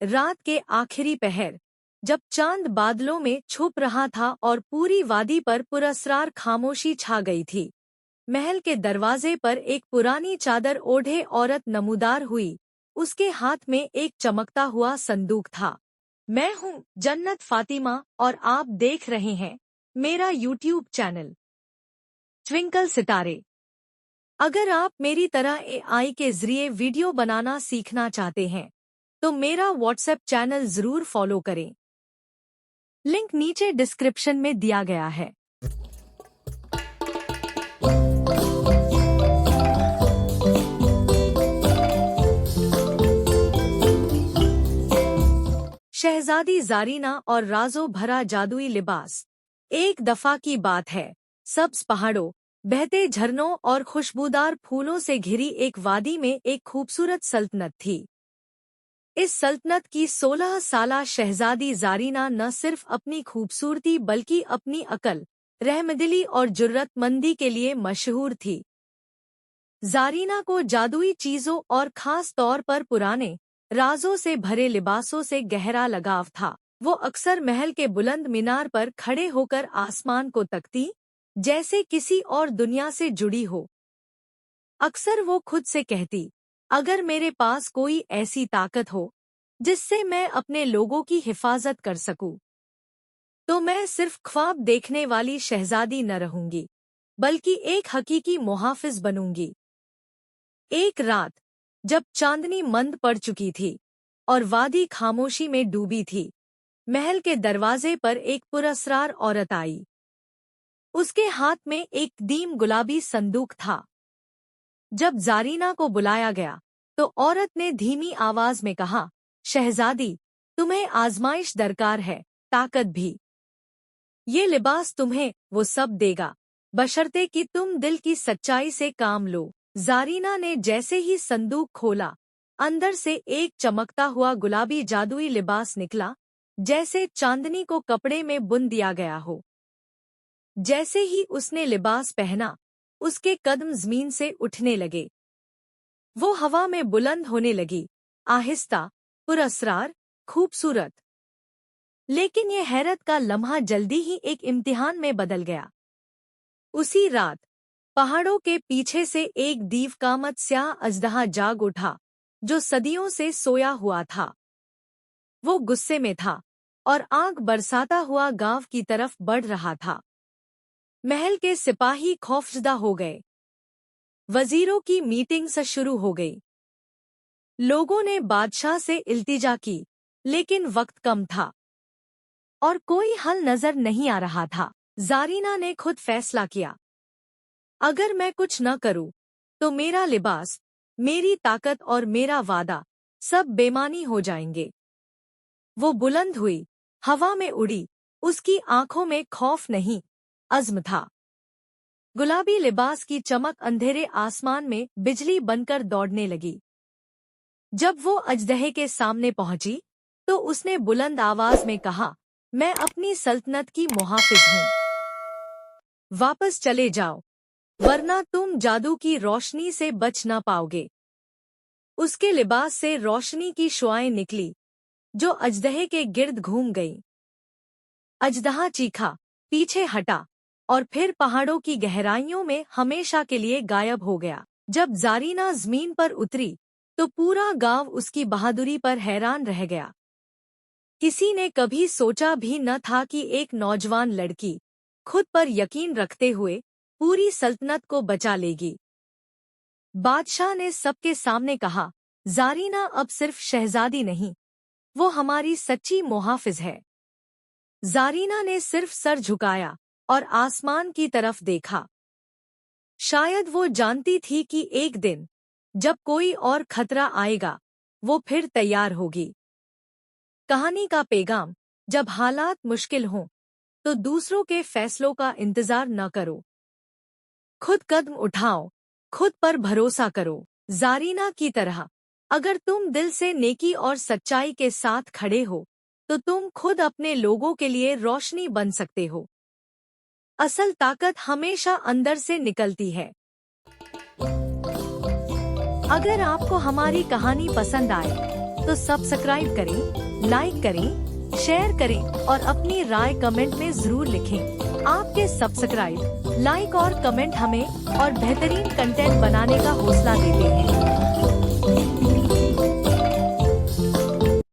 रात के आखिरी पहर, जब चांद बादलों में छुप रहा था और पूरी वादी पर पुरस्रार खामोशी छा गई थी, महल के दरवाजे पर एक पुरानी चादर ओढ़े औरत नमूदार हुई। उसके हाथ में एक चमकता हुआ संदूक था। मैं हूँ जन्नत फातिमा और आप देख रहे हैं मेरा यूट्यूब चैनल ट्विंकल सितारे। अगर आप मेरी तरह एआई के जरिए वीडियो बनाना सीखना चाहते हैं तो मेरा व्हाट्सएप चैनल जरूर फॉलो करें। लिंक नीचे डिस्क्रिप्शन में दिया गया है। शहजादी जारीना और राजो भरा जादुई लिबास। एक दफा की बात है, सब्ज पहाड़ों, बहते झरनों और खुशबूदार फूलों से घिरी एक वादी में एक खूबसूरत सल्तनत थी। इस सल्तनत की 16 साला शहजादी जारीना न सिर्फ अपनी खूबसूरती बल्कि अपनी अकल, रहमदिली और जुर्रतमंदी के लिए मशहूर थी। जारीना को जादुई चीजों और खास तौर पर पुराने राजों से भरे लिबासों से गहरा लगाव था। वो अक्सर महल के बुलंद मीनार पर खड़े होकर आसमान को तकती, जैसे किसी और दुनिया से जुड़ी हो। अक्सर वो खुद से कहती, अगर मेरे पास कोई ऐसी ताकत हो जिससे मैं अपने लोगों की हिफाजत कर सकूं, तो मैं सिर्फ ख्वाब देखने वाली शहजादी न रहूंगी, बल्कि एक हकीकी मुहाफिज बनूंगी। एक रात, जब चांदनी मंद पड़ चुकी थी और वादी खामोशी में डूबी थी, महल के दरवाजे पर एक पुरस्रार औरत आई। उसके हाथ में एक दीम गुलाबी संदूक था। जब जारीना को बुलाया गया तो औरत ने धीमी आवाज में कहा, शहजादी, तुम्हें आजमाइश दरकार है, ताकत भी। ये लिबास तुम्हें वो सब देगा, बशर्ते कि तुम दिल की सच्चाई से काम लो। जारीना ने जैसे ही संदूक खोला, अंदर से एक चमकता हुआ गुलाबी जादुई लिबास निकला, जैसे चांदनी को कपड़े में बुन दिया गया हो। जैसे ही उसने लिबास पहना, उसके कदम जमीन से उठने लगे। वो हवा में बुलंद होने लगी, आहिस्ता, पुरस्रार, खूबसूरत। लेकिन ये हैरत का लम्हा जल्दी ही एक इम्तिहान में बदल गया। उसी रात पहाड़ों के पीछे से एक दीवकामत स्याह अजदहा जाग उठा, जो सदियों से सोया हुआ था। वो गुस्से में था और आग बरसाता हुआ गांव की तरफ बढ़ रहा था। महल के सिपाही खौफजदा हो गए। वजीरों की मीटिंग से शुरू हो गई। लोगों ने बादशाह से इल्तिजा की, लेकिन वक्त कम था और कोई हल नजर नहीं आ रहा था। जारीना ने खुद फैसला किया, अगर मैं कुछ न करूं, तो मेरा लिबास, मेरी ताकत और मेरा वादा सब बेमानी हो जाएंगे। वो बुलंद हुई, हवा में उड़ी, उसकी आंखों में खौफ नहीं, अज़्म था। गुलाबी लिबास की चमक अंधेरे आसमान में बिजली बनकर दौड़ने लगी। जब वो अजदहे के सामने पहुंची, तो उसने बुलंद आवाज में कहा, मैं अपनी सल्तनत की मुहाफिज हूँ। वापस चले जाओ, वरना तुम जादू की रोशनी से बच न पाओगे। उसके लिबास से रोशनी की शुआएं निकली, जो अजदहे के गिर्द घूम गईं। अजदहा चीखा, पीछे हटा और फिर पहाड़ों की गहराइयों में हमेशा के लिए गायब हो गया। जब जारीना जमीन पर उतरी, तो पूरा गांव उसकी बहादुरी पर हैरान रह गया। किसी ने कभी सोचा भी न था कि एक नौजवान लड़की, खुद पर यकीन रखते हुए, पूरी सल्तनत को बचा लेगी। बादशाह ने सबके सामने कहा, जारीना अब सिर्फ शहजादी नहीं, वो हमारी सच्ची मुहाफिज है। जारीना ने सिर्फ सर झुकाया और आसमान की तरफ देखा। शायद वो जानती थी कि एक दिन, जब कोई और खतरा आएगा, वो फिर तैयार होगी। कहानी का पैगाम, जब हालात मुश्किल हों, तो दूसरों के फैसलों का इंतजार न करो। खुद कदम उठाओ, खुद पर भरोसा करो। जारीना की तरह, अगर तुम दिल से नेकी और सच्चाई के साथ खड़े हो, तो तुम खुद अपने लोगों के लिए रोशनी बन सकते हो। असल ताकत हमेशा अंदर से निकलती है। अगर आपको हमारी कहानी पसंद आए, तो सब्सक्राइब करें, लाइक करें, शेयर करें और अपनी राय कमेंट में जरूर लिखें। आपके सब्सक्राइब, लाइक और कमेंट हमें और बेहतरीन कंटेंट बनाने का हौसला देते हैं।